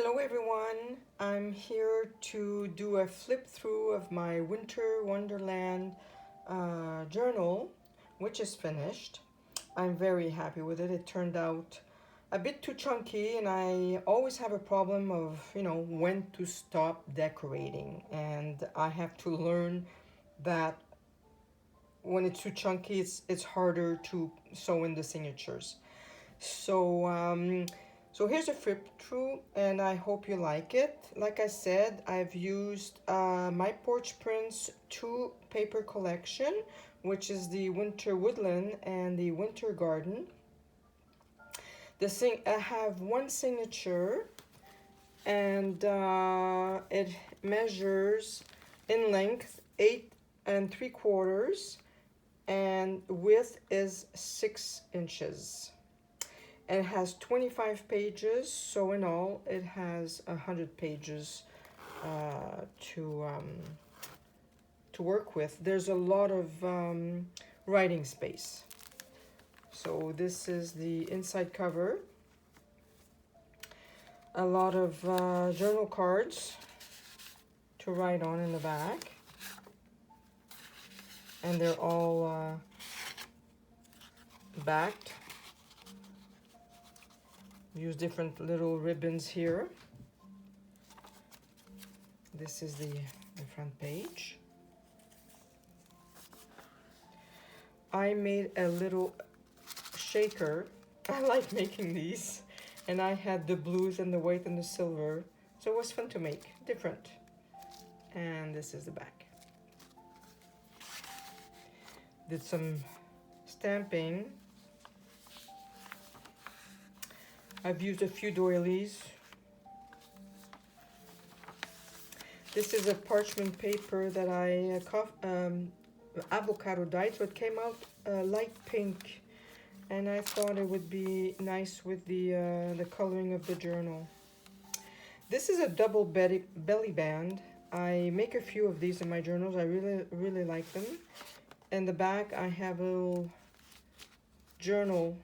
Hello everyone, I'm here to do a flip through of my Winter Wonderland journal, which is finished. I'm very happy with it. It turned out a bit too chunky, and I always have a problem of, when to stop decorating. And I have to learn that when it's too chunky, it's harder to sew in the signatures. So, so here's a flip through, and I hope you like it. Like I said, I've used my Porch Prints 2 paper collection, which is the Winter Woodland and the Winter Garden. I have one signature, and it measures in length 8 3/4, and width is 6 inches. And it has 25 pages, so in all it has 100 pages to work with. There's a lot of writing space. So this is the inside cover. A lot of journal cards to write on in the back. And they're all backed. Use different little ribbons here. This is the front page. I made a little shaker. I like making these, and I had the blues and the white and the silver, so it was fun to make, different. And this is the back. Did some stamping. I've used a few doilies. This is a parchment paper that I avocado dyed, so it came out light pink, and I thought it would be nice with the coloring of the journal. This is a double belly band. I make a few of these in my journals. I really like them. In the back, I have a little journal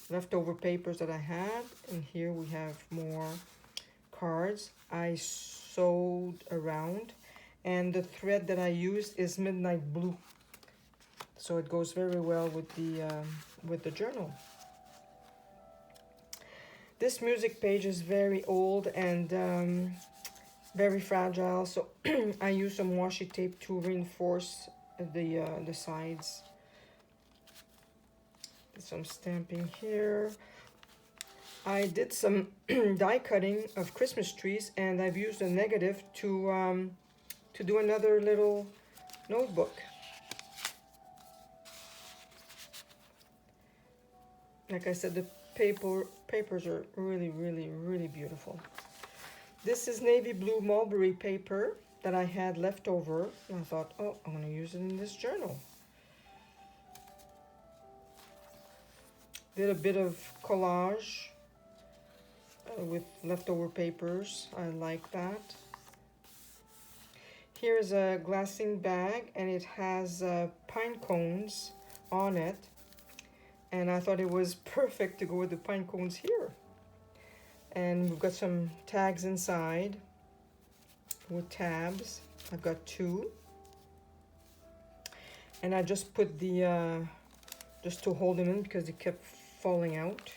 leftover papers that I had, and here we have more cards I sewed around, and the thread that I used is midnight blue, so it goes very well with the journal. This music page is very old and very fragile, so I use some washi tape to reinforce the sides. Some stamping here. I did some die cutting of Christmas trees, and I've used a negative to do another little notebook. Like I said, the papers are really beautiful. This is navy blue mulberry paper that I had left over, and I thought, oh, I'm going to use it in this journal. Did a bit of collage with leftover papers. I like that. Here's a glassine bag, and it has pine cones on it. And I thought it was perfect to go with the pine cones here. And we've got some tags inside with tabs. I've got 2. And I just put the, just to hold them in because they kept falling out.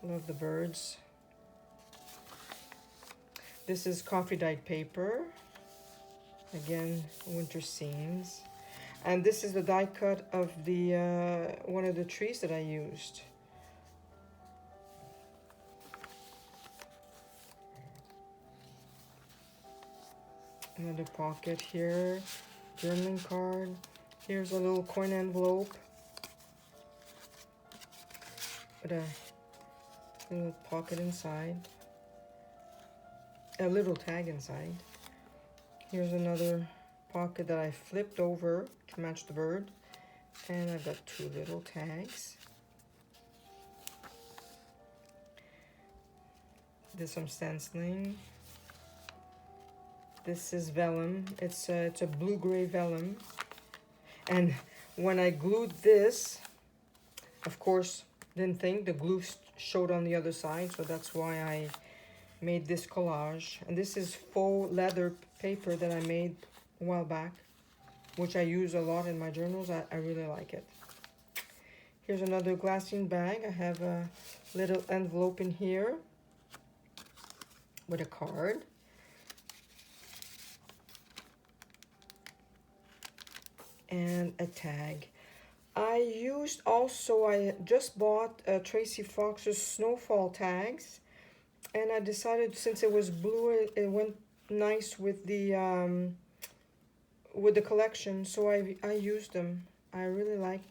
Love the birds. This is coffee dyed paper. Again, winter scenes. And this is the die cut of the one of the trees that I used. Another pocket here. Journaling card. Here's a little coin envelope with a little pocket inside, a little tag inside. Here's another pocket that I flipped over to match the bird, and I've got 2 little tags. There's some stenciling. This is vellum. It's a blue-gray vellum, and when I glued this, of course, didn't think the glue showed on the other side, so that's why I made this collage. And this is faux leather paper that I made a while back, which I use a lot in my journals. I really like it. Here's another glassine bag. I have a little envelope in here with a card. And a tag. I just bought Tracy Fox's Snowfall tags, and I decided, since it was blue, it went nice with the collection, so I used them. I really liked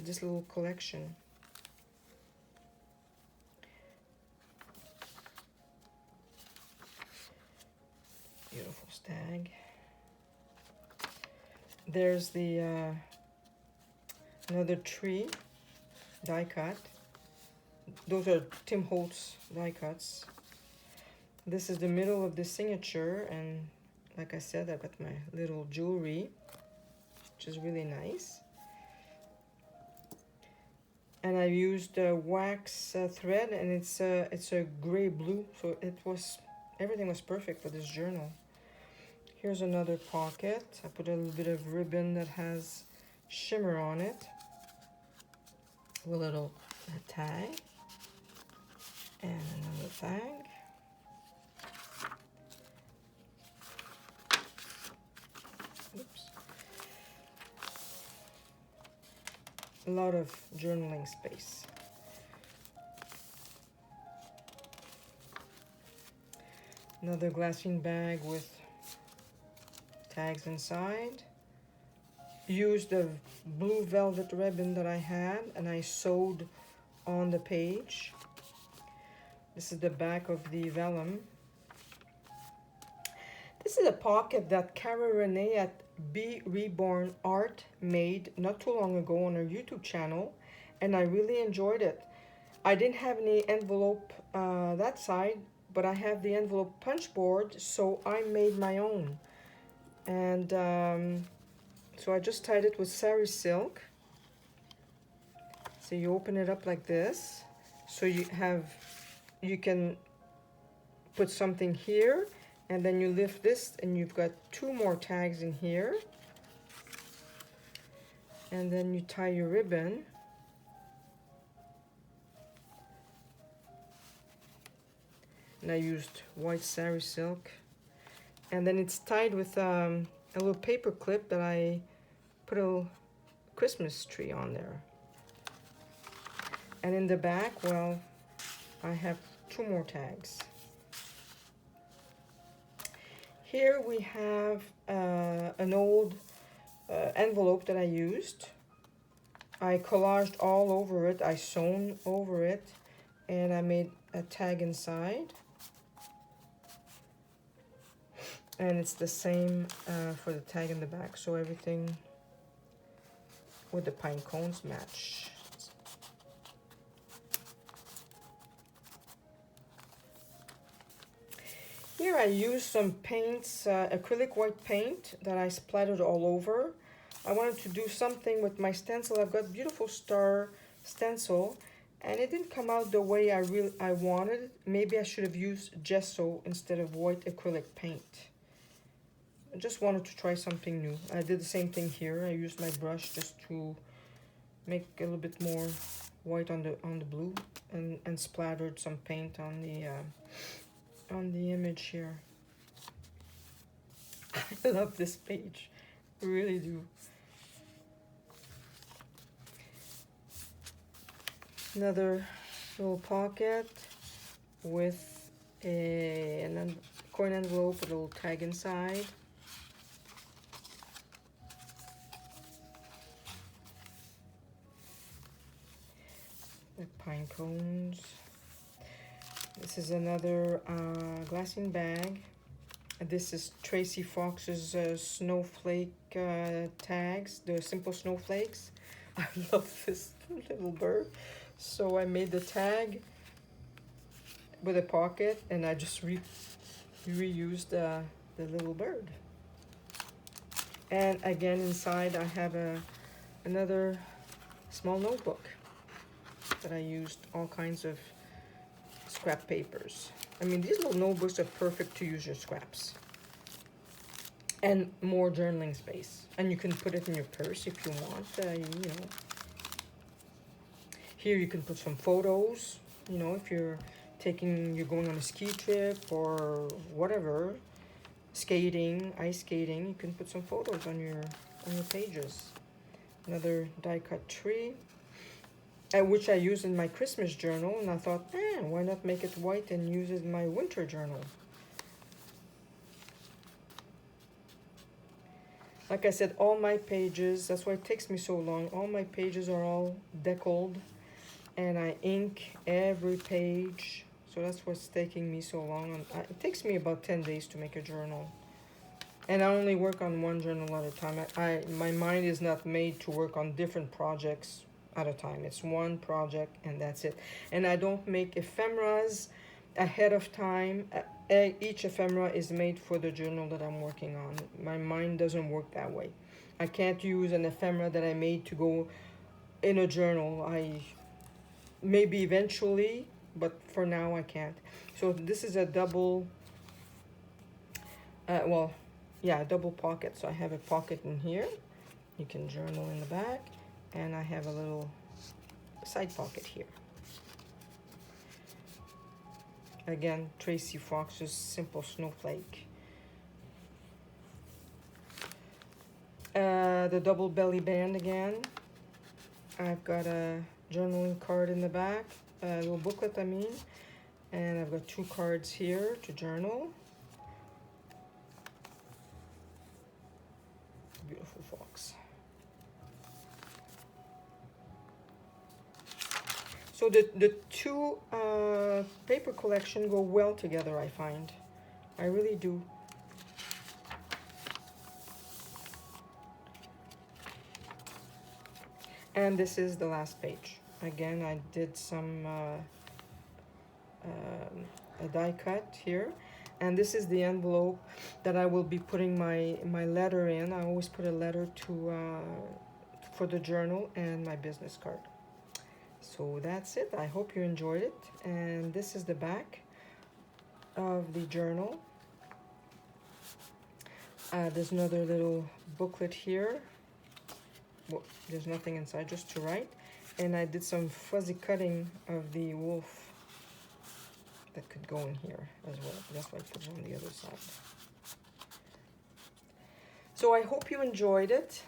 this little collection. Beautiful stag. There's the another tree die cut. Those are Tim Holtz die cuts. This is the middle of the signature, and like I said, I got my little jewelry, which is really nice. And I used wax thread, and it's a gray blue, so everything was perfect for this journal. Here's another pocket. I put a little bit of ribbon that has shimmer on it. A little tag. And another tag. Oops. A lot of journaling space. Another glassine bag with tags inside. Used the blue velvet ribbon that I had, and I sewed on the page. This is the back of the vellum. This is a pocket that Cara Renee at Be Reborn Art made not too long ago on her YouTube channel, and I really enjoyed it. I didn't have any envelope that side, but I have the envelope punch board, so I made my own. And so I just tied it with sari silk. So you open it up like this. So you can put something here, and then you lift this, and you've got 2 more tags in here. And then you tie your ribbon. And I used white sari silk. And then it's tied with a little paper clip that I put a Christmas tree on there. And in the back, well, I have 2 more tags. Here we have an old envelope that I used. I collaged all over it, I sewn over it, and I made a tag inside. And it's the same for the tag in the back, so everything with the pine cones match. Here I used some paints, acrylic white paint that I splattered all over. I wanted to do something with my stencil. I've got beautiful star stencil, and it didn't come out the way I wanted. Maybe I should have used gesso instead of white acrylic paint. I just wanted to try something new. I did the same thing here. I used my brush just to make a little bit more white on the blue, and splattered some paint on the image here. I love this page, I really do. Another little pocket with a coin envelope with a little tag inside. The pine cones. This is another glassine bag. This is Tracy Fox's snowflake tags, the simple snowflakes. I love this little bird. So I made the tag with a pocket, and I just reused the little bird. And again, inside I have another small notebook. that I used all kinds of scrap papers. I mean, these little notebooks are perfect to use your scraps. And more journaling space. And you can put it in your purse if you want, you know. Here you can put some photos, you know, if you're going on a ski trip or whatever, skating, ice skating, you can put some photos on your pages. Another die cut tree, which I use in my Christmas journal, and I thought, why not make it white and use it in my winter journal? Like I said, all my pages, that's why it takes me so long, all my pages are all deckled, and I ink every page, so that's what's taking me so long. And it takes me about 10 days to make a journal. And I only work on one journal at a time. My mind is not made to work on different projects at a time. It's one project and that's it. And I don't make ephemeras ahead of time. Each ephemera is made for the journal that I'm working on. My mind doesn't work that way. I can't use an ephemera that I made to go in a journal. Maybe eventually, but for now I can't. So this is a double, double pocket. So I have a pocket in here. You can journal in the back, and I have a little side pocket here. Again, Tracy Fox's Simple Snowflake. The double belly band again. I've got a journaling card in the back, a little booklet I mean, and I've got 2 cards here to journal. Beautiful fox. So the 2 paper collection go well together, I find. I really do. And this is the last page. Again, I did some a die cut here, and this is the envelope that I will be putting my letter in. I always put a letter for the journal and my business card. So that's it. I hope you enjoyed it. And this is the back of the journal. There's another little booklet here. Well, there's nothing inside, just to write. And I did some fuzzy cutting of the wolf that could go in here as well. That's why I put it on the other side. So I hope you enjoyed it.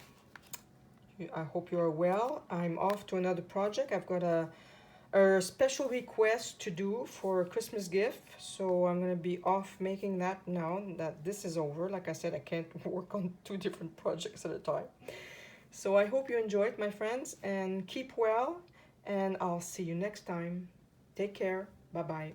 I hope you are well. I'm off to another project. I've got a special request to do for a Christmas gift. So I'm going to be off making that now that this is over. Like I said, I can't work on 2 different projects at a time. So I hope you enjoyed, my friends, and keep well, and I'll see you next time. Take care. Bye-bye.